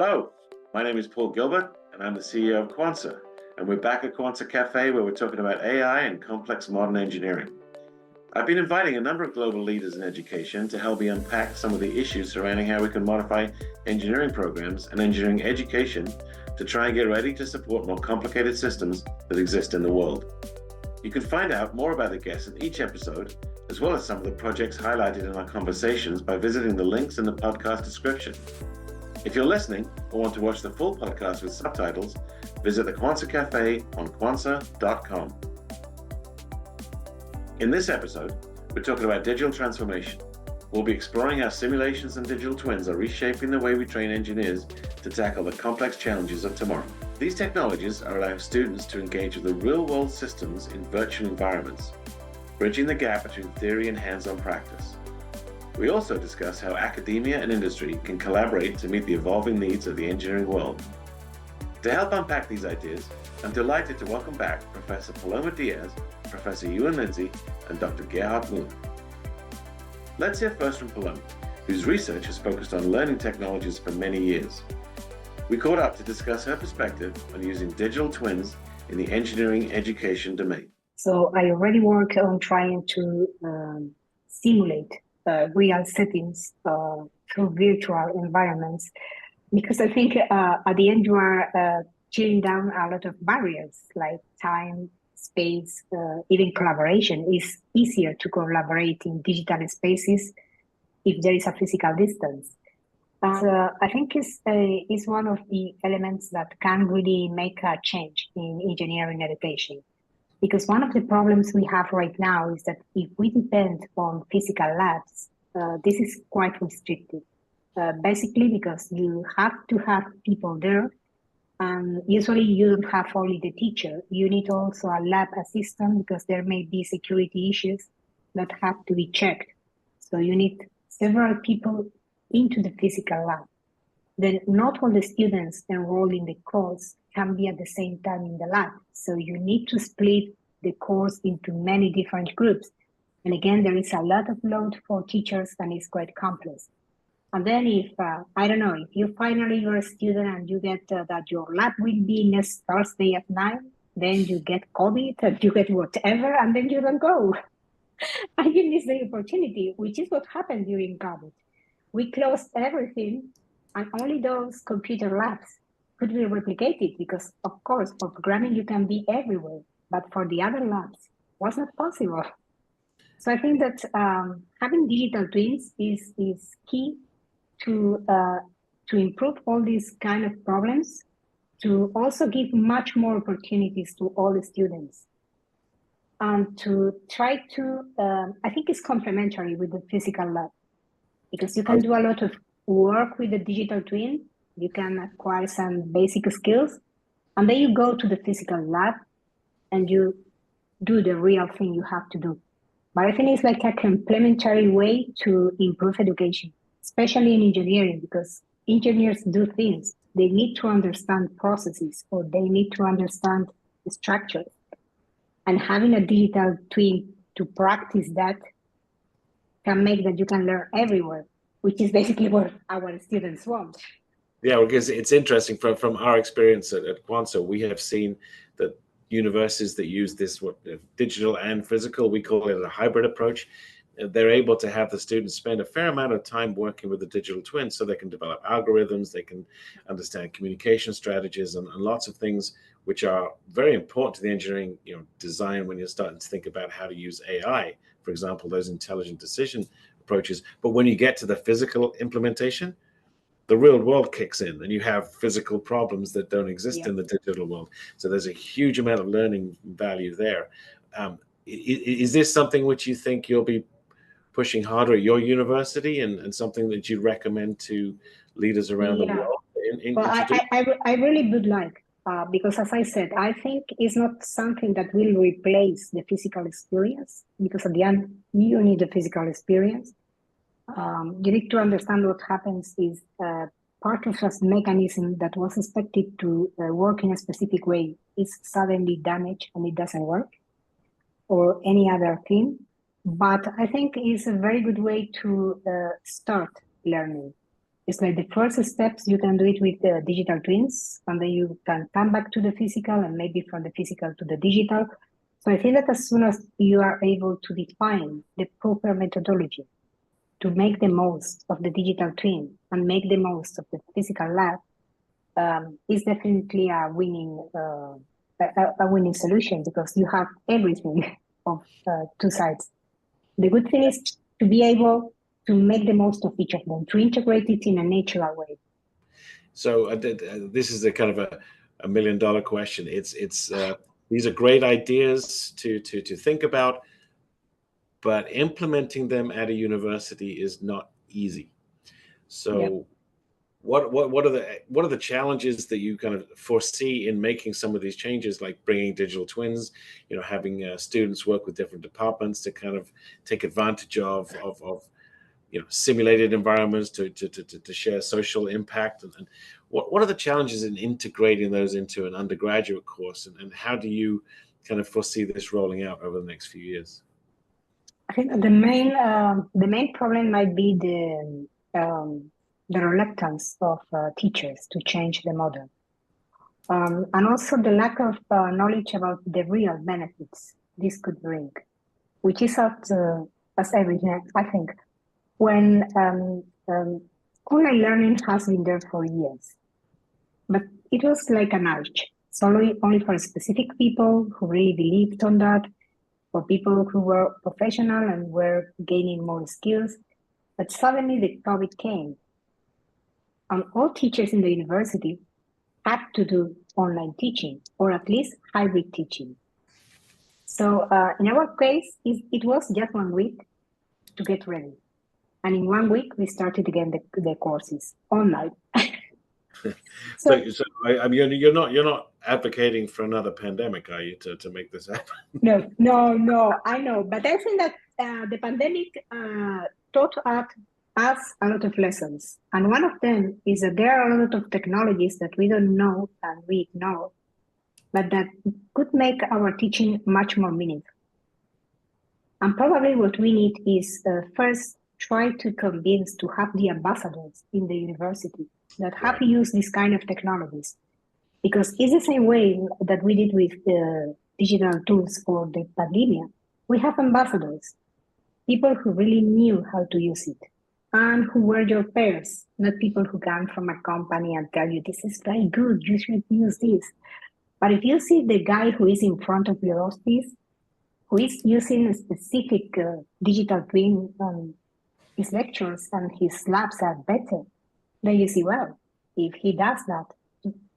Hello, my name is Paul Gilbert, and I'm the CEO of Quanser. And we're back at Quanser Café, where we're talking about AI and complex modern engineering. I've been inviting a number of global leaders in education to help me unpack some of the issues surrounding how we can modify engineering programs and engineering education to try and get ready to support more complicated systems that exist in the world. You can find out more about the guests in each episode, as well as some of the projects highlighted in our conversations by visiting the links in the podcast description. If you're listening or want to watch the full podcast with subtitles, visit the Quanser Café on quanser.com. In this episode, we're talking about digital transformation. We'll be exploring how simulations and digital twins are reshaping the way we train engineers to tackle the complex challenges of tomorrow. These technologies are allowing students to engage with the real-world systems in virtual environments, bridging the gap between theory and hands-on practice. We also discuss how academia and industry can collaborate to meet the evolving needs of the engineering world. To help unpack these ideas, I'm delighted to welcome back Professor Paloma Diaz, Professor Euan Lindsey, and Dr. Gerhard Muller. Let's hear first from Paloma, whose research has focused on learning technologies for many years. We caught up to discuss her perspective on using digital twins in the engineering education domain. So I already work on trying to simulate real settings through virtual environments, because I think at the end you are tearing down a lot of barriers like time, space, even collaboration. Is easier to collaborate in digital spaces if there is a physical distance. I think is one of the elements that can really make a change in engineering education. Because one of the problems we have right now is that if we depend on physical labs, this is quite restricted. Basically because you have to have people there, and usually you don't have only the teacher. You need also a lab assistant because there may be security issues that have to be checked. So you need several people into the physical lab. Then not all the students enrolled in the course can be at the same time in the lab. So you need to split the course into many different groups. And again, there is a lot of load for teachers and it's quite complex. And then if, I don't know, if you finally you're a student and you get that your lab will be next Thursday at 9, then you get COVID and you get whatever, and then you don't go. And you miss the opportunity, which is what happened during COVID. We closed everything, and only those computer labs could be replicated because, of course, for programming, you can be everywhere. But for the other labs, was not possible. So I think that having digital twins is key to improve all these kind of problems, to also give much more opportunities to all the students, and to try to, I think it's complementary with the physical lab. Because you can do a lot of work with the digital twin, you can acquire some basic skills, and then you go to the physical lab and you do the real thing you have to do. But I think it's like a complementary way to improve education, especially in engineering, because engineers do things. They need to understand processes, or they need to understand the structure. And having a digital twin to practice that can make that you can learn everywhere, which is basically what our students want. Yeah, because it's interesting from our experience at Quanser, we have seen that universities that use this digital and physical, we call it a hybrid approach, they're able to have the students spend a fair amount of time working with the digital twin so they can develop algorithms, they can understand communication strategies and lots of things which are very important to the engineering design when you're starting to think about how to use AI, for example, those intelligent decision approaches. But when you get to the physical implementation, the real world kicks in and you have physical problems that don't exist in the digital world. So there's a huge amount of learning value there. Is this something which you think you'll be pushing harder at your university and something that you'd recommend to leaders around the world? I really would like, because as I said, I think it's not something that will replace the physical experience, because at the end, you need the physical experience. You need to understand what happens is part of a mechanism that was expected to work in a specific way is suddenly damaged and it doesn't work, or any other thing. But I think it's a very good way to start learning. It's like the first steps, you can do it with the digital twins, and then you can come back to the physical and maybe from the physical to the digital. So I think that as soon as you are able to define the proper methodology to make the most of the digital twin and make the most of the physical lab, is definitely a winning solution, because you have everything of two sides. The good thing is to be able to make the most of each of them, to integrate it in a natural way. So this is a kind of a $1 million question. It's these are great ideas to think about, but implementing them at a university is not easy. So Yep. what are the challenges that you kind of foresee in making some of these changes, like bringing digital twins, having students work with different departments to kind of take advantage of simulated environments to share social impact, and what are the challenges in integrating those into an undergraduate course, and how do you kind of foresee this rolling out over the next few years? I think the main problem might be the reluctance of teachers to change the model, and also the lack of knowledge about the real benefits this could bring, which is as everything, I think. When online learning has been there for years, but it was like an arch. It's only for specific people who really believed on that, for people who were professional and were gaining more skills. But suddenly the COVID came, and all teachers in the university had to do online teaching, or at least hybrid teaching. So in our case, it was just 1 week to get ready. And in 1 week, we started again the courses online. So I mean, you're not advocating for another pandemic, are you, to make this happen? No, I know. But I think that the pandemic taught us a lot of lessons. And one of them is that there are a lot of technologies that we don't know and we ignore, but that could make our teaching much more meaningful. And probably what we need is first try to convince to have the ambassadors in the university that have used this kind of technologies. Because it's the same way that we did with the digital tools for the pandemic. We have ambassadors, people who really knew how to use it, and who were your peers, not people who come from a company and tell you, this is very good, you should use this. But if you see the guy who is in front of your office, who is using a specific digital twin on his lectures and his labs are better, then you see, well, if he does that,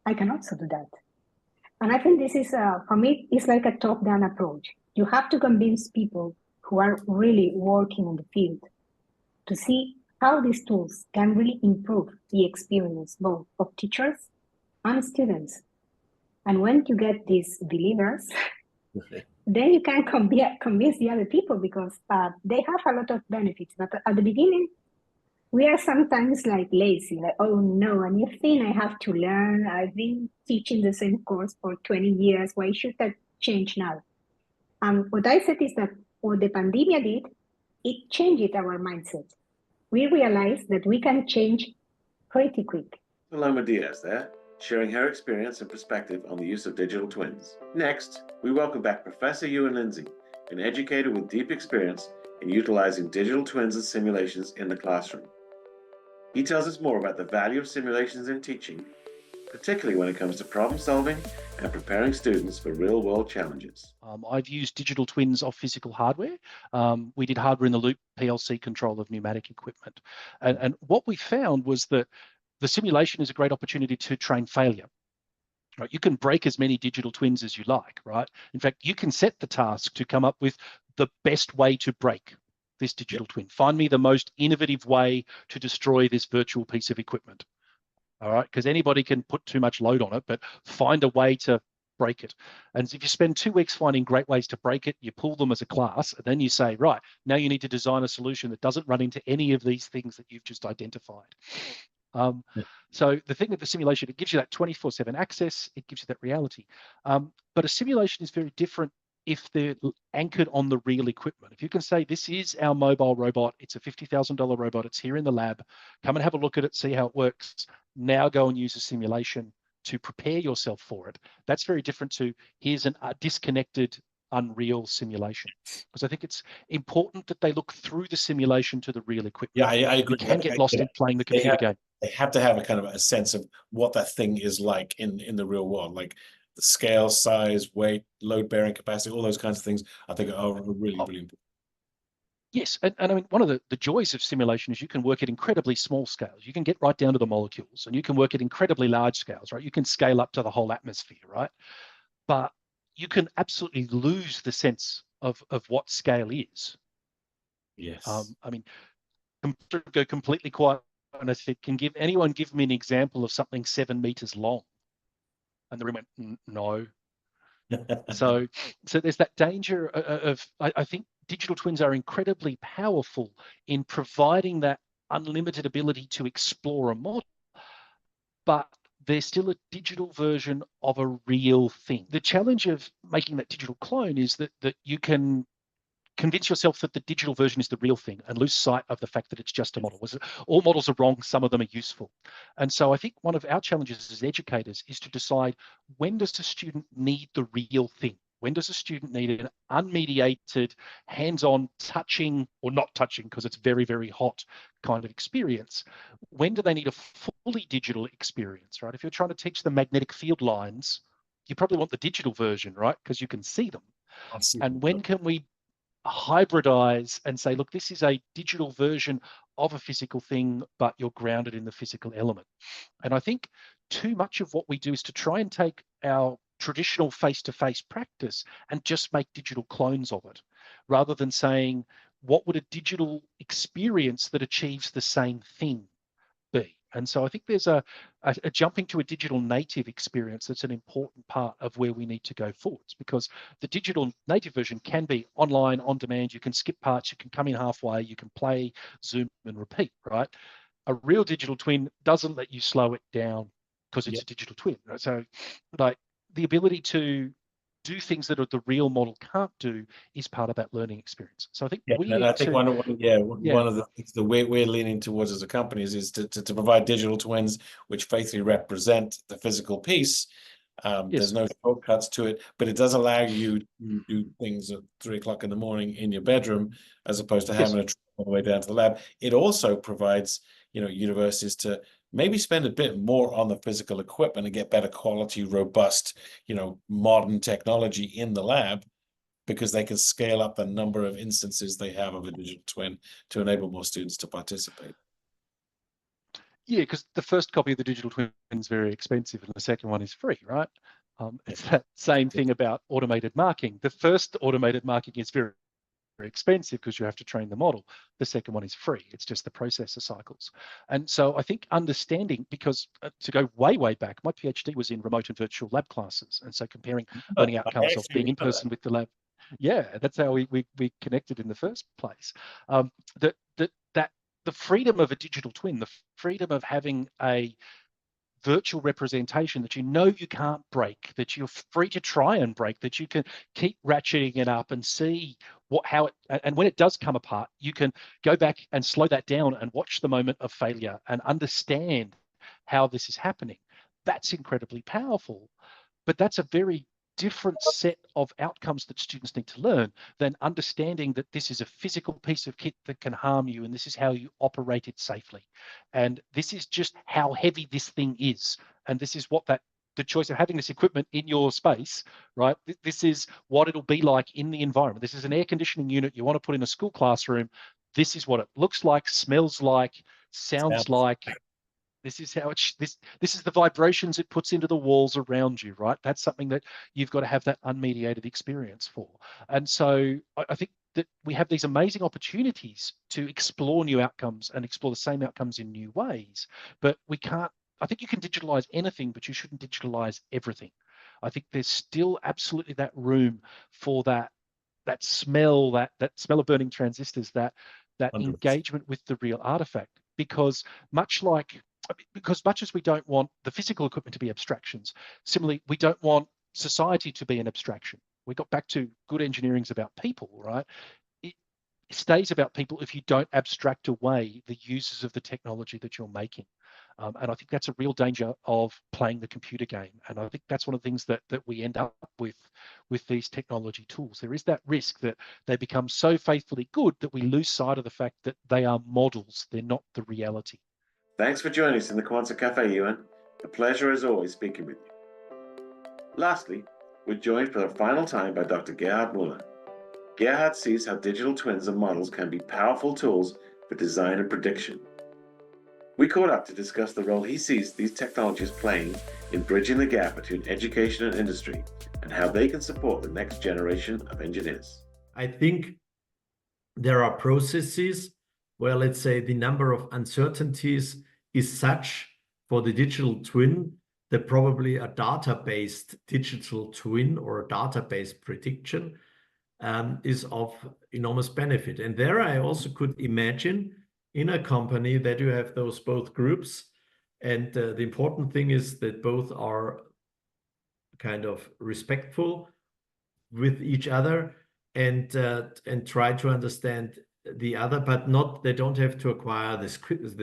I can also do that. And I think this is, for me, it's like a top-down approach. You have to convince people who are really working in the field to see how these tools can really improve the experience both of teachers and students. And when you get these believers, then you can convince the other people, because they have a lot of benefits. But at the beginning, we are sometimes like lazy, like, oh no, a new thing I have to learn. I've been teaching the same course for 20 years. Why should that change now? And what I said is that what the pandemic did, it changed our mindset. We realized that we can change pretty quick. Paloma Diaz there, sharing her experience and perspective on the use of digital twins. Next, we welcome back Professor Euan Lindsey, an educator with deep experience in utilizing digital twins and simulations in the classroom. He tells us more about the value of simulations in teaching, particularly when it comes to problem solving and preparing students for real-world challenges. I've used digital twins of physical hardware. We did hardware-in-the-loop PLC control of pneumatic equipment. And what we found was that the simulation is a great opportunity to train failure. Right? You can break as many digital twins as you like, right? In fact, you can set the task to come up with the best way to break this digital twin. Find me the most innovative way to destroy this virtual piece of equipment. All right, because anybody can put too much load on it, but find a way to break it. And if you spend 2 weeks finding great ways to break it, you pull them as a class, and then you say, right, now you need to design a solution that doesn't run into any of these things that you've just identified. So the thing with the simulation, it gives you that 24/7 access, it gives you that reality. But a simulation is very different if they're anchored on the real equipment. If you can say, this is our mobile robot, it's a $50,000 robot, it's here in the lab, come and have a look at it, see how it works. Now go and use a simulation to prepare yourself for it. That's very different to, here's a disconnected, unreal simulation. Because I think it's important that they look through the simulation to the real equipment. Yeah, I agree. You can get lost in playing the computer game. They have to have a kind of a sense of what that thing is like in the real world, like the scale, size, weight, load bearing capacity, all those kinds of things, I think are really, really important. Yes, and I mean, one of the joys of simulation is you can work at incredibly small scales. You can get right down to the molecules, and you can work at incredibly large scales, right? You can scale up to the whole atmosphere, right? But you can absolutely lose the sense of what scale is. Yes. I mean, go completely quiet, and I said, give me an example of something 7 meters long? And the room went, no. So there's that danger of I think digital twins are incredibly powerful in providing that unlimited ability to explore a model, but they're still a digital version of a real thing. The challenge of making that digital clone is that you can convince yourself that the digital version is the real thing and lose sight of the fact that it's just a model. All models are wrong, some of them are useful. And so I think one of our challenges as educators is to decide, when does a student need the real thing? When does a student need an unmediated, hands-on, touching, or not touching because it's very, very hot kind of experience? When do they need a fully digital experience, right? If you're trying to teach them magnetic field lines, you probably want the digital version, right? Because you can see them. And when can we hybridize and say, look, this is a digital version of a physical thing, but you're grounded in the physical element? And I think too much of what we do is to try and take our traditional face-to-face practice and just make digital clones of it, rather than saying, what would a digital experience that achieves the same thing be? And so I think there's a jumping to a digital native experience that's an important part of where we need to go forwards, because the digital native version can be online, on demand. You can skip parts, you can come in halfway, you can play, zoom and repeat, right? A real digital twin doesn't let you slow it down because it's a digital twin, right? So like the ability to do things that the real model can't do is part of that learning experience. So I think one of the things that we're leaning towards as a company is to provide digital twins which faithfully represent the physical piece. There's no shortcuts to it, but it does allow you to do things at 3 o'clock in the morning in your bedroom, as opposed to having a trip all the way down to the lab. It also provides, universities to maybe spend a bit more on the physical equipment and get better quality, robust, modern technology in the lab, because they can scale up the number of instances they have of a digital twin to enable more students to participate. Yeah, because the first copy of the digital twin is very expensive and the second one is free, right? It's that same thing about automated marking. The first automated marking is very, very expensive because you have to train the model. The second one is free. It's just the processor cycles. And so I think understanding, because to go way, way back, my PhD was in remote and virtual lab classes. And so comparing learning outcomes of being in person with the lab. Yeah, that's how we connected in the first place. The freedom of a digital twin, the freedom of having a virtual representation that you can't break, that you're free to try and break, that you can keep ratcheting it up and see and when it does come apart, you can go back and slow that down and watch the moment of failure and understand how this is happening. That's incredibly powerful, but that's a very different set of outcomes that students need to learn than understanding that this is a physical piece of kit that can harm you, and this is how you operate it safely. And this is just how heavy this thing is. And this is what the choice of having this equipment in your space, right? This is what it'll be like in the environment. This is an air conditioning unit you want to put in a school classroom. This is what it looks like, smells like, sounds like. This is how this is the vibrations it puts into the walls around you, right? That's something that you've got to have that unmediated experience for. And so I think that we have these amazing opportunities to explore new outcomes and explore the same outcomes in new ways, but we can't. I think you can digitalize anything, but you shouldn't digitalize everything. I think there's still absolutely that room for that smell, that smell of burning transistors, that 100%. Engagement with the real artifact, because much as we don't want the physical equipment to be abstractions, similarly, we don't want society to be an abstraction. We got back to good engineering's about people, right? It stays about people if you don't abstract away the users of the technology that you're making. And I think that's a real danger of playing the computer game. And I think that's one of the things that we end up with these technology tools. There is that risk that they become so faithfully good that we lose sight of the fact that they are models. They're not the reality. Thanks for joining us in the Quanser Café, Euan. A pleasure as always speaking with you. Lastly, we're joined for the final time by Dr. Gerhard Muller. Gerhard sees how digital twins and models can be powerful tools for design and prediction. We caught up to discuss the role he sees these technologies playing in bridging the gap between education and industry and how they can support the next generation of engineers. I think there are processes where, let's say, the number of uncertainties is such for the digital twin that probably a data-based digital twin or a data-based prediction is of enormous benefit. And there I also could imagine in a company that you have those both groups. And the important thing is that both are kind of respectful with each other and try to understand the other, but not, they don't have to acquire the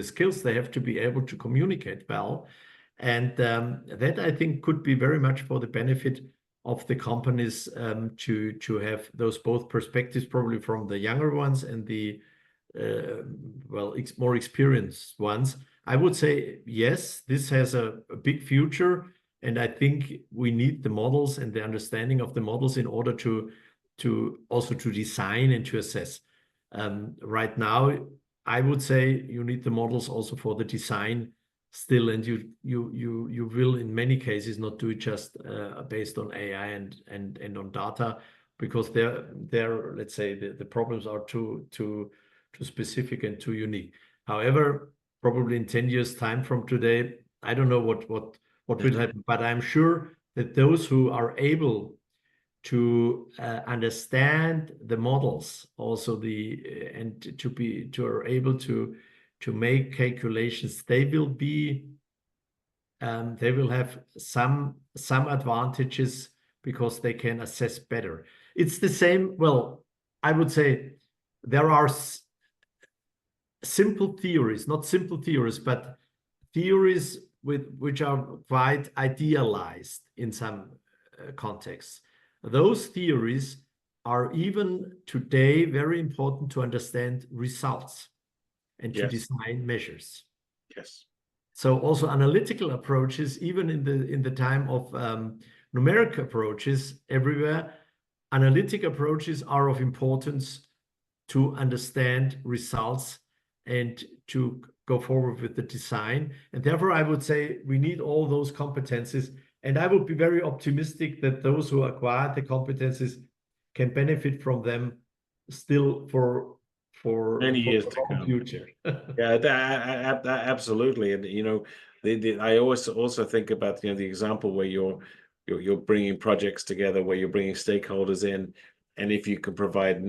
skills. They have to be able to communicate well. And that I think could be very much for the benefit of the companies to have those both perspectives, probably from the younger ones and the more experienced ones. I would say, yes, this has a big future. And I think we need the models and the understanding of the models in order to also to design and to assess. Right now, I would say you need the models also for the design still, and you will in many cases not do it just based on AI and on data, because they're let's say the problems are too specific and too unique. However, probably in 10 years time from today, I don't know what will happen, but I'm sure that those who are able to understand the models, also and are able to make calculations, they will have some advantages because they can assess better. It's the same. Well, I would say there are simple theories, not simple theories, but theories which are quite idealized in some contexts. Those theories are even today very important to understand results and to design measures. Yes. So also analytical approaches, even in the time of numeric approaches everywhere, analytic approaches are of importance to understand results and to go forward with the design. And therefore, I would say we need all those competencies. And I would be very optimistic that those who acquire the competencies can benefit from them still for many years to come. Future. Yeah, absolutely. And you know, I always also think about the example where you're bringing projects together, where you're bringing stakeholders in, and if you can provide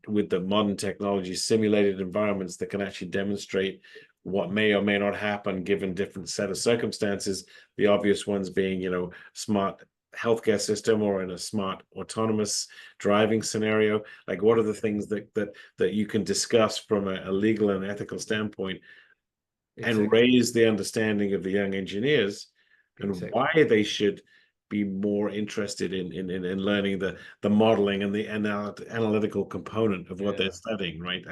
with the modern technology simulated environments that can actually demonstrate what may or may not happen given different set of circumstances, the obvious ones being, smart healthcare system or in a smart autonomous driving scenario, like what are the things that you can discuss from a legal and ethical standpoint. Exactly. And raise the understanding of the young engineers and why they should be more interested in learning the modeling and the analytical component of what they're studying, right?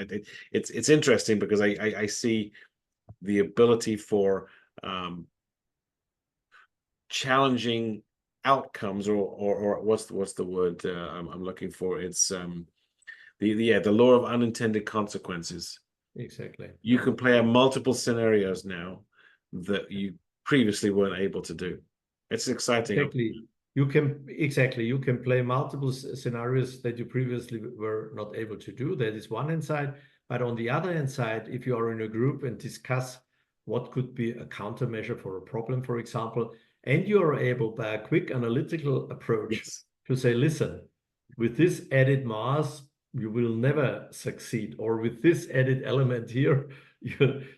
It's interesting because I see the ability for challenging outcomes or what's the word I'm looking for? It's the law of unintended consequences. Exactly. You can play out multiple scenarios now that you previously weren't able to do. It's exciting. Exactly. You can play multiple scenarios that you previously were not able to do. That is one hand side. But on the other hand side, if you are in a group and discuss what could be a countermeasure for a problem, for example, and you are able by a quick analytical approach to say, listen, with this added mass, you will never succeed, or with this added element here,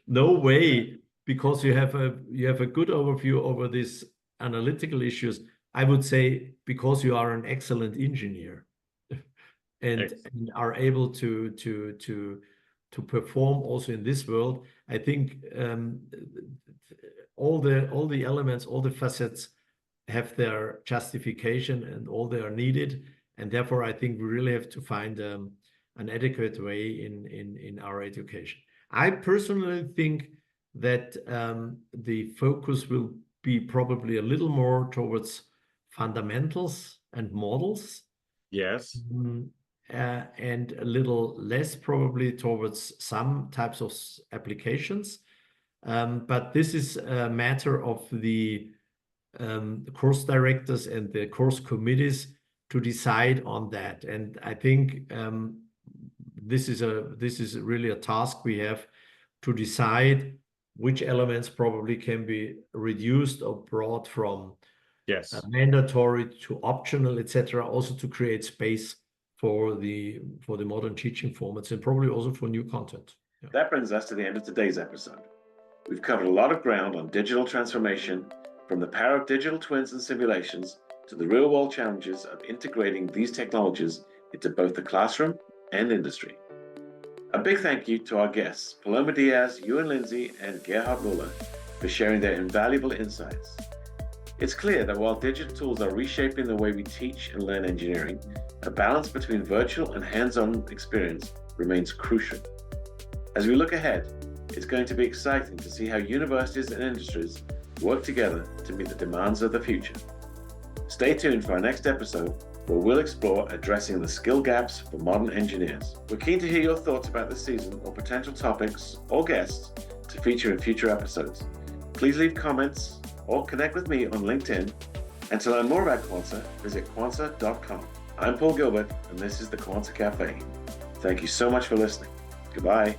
no way, because you have a good overview over these analytical issues. I would say, because you are an excellent engineer and are able to perform also in this world, I think all the elements, all the facets have their justification and all they are needed. And therefore, I think we really have to find an adequate way in our education. I personally think that the focus will be probably a little more towards fundamentals and models. Yes. And a little less probably towards some types of applications. But this is a matter of the course directors and the course committees to decide on that. And I think this is really a task we have to decide which elements probably can be reduced or brought from mandatory to optional, etc. Also to create space for the modern teaching formats and probably also for new content. Yeah. That brings us to the end of today's episode. We've covered a lot of ground on digital transformation, from the power of digital twins and simulations to the real-world challenges of integrating these technologies into both the classroom and industry. A big thank you to our guests, Paloma Diaz, Euan Lindsey, and Gerhard Muller, for sharing their invaluable insights. It's clear that while digital tools are reshaping the way we teach and learn engineering, a balance between virtual and hands-on experience remains crucial. As we look ahead, it's going to be exciting to see how universities and industries work together to meet the demands of the future. Stay tuned for our next episode, where we'll explore addressing the skill gaps for modern engineers. We're keen to hear your thoughts about the season or potential topics or guests to feature in future episodes. Please leave comments or connect with me on LinkedIn. And to learn more about Quanser, visit quanser.com. I'm Paul Gilbert, and this is the Quanser Café. Thank you so much for listening. Goodbye.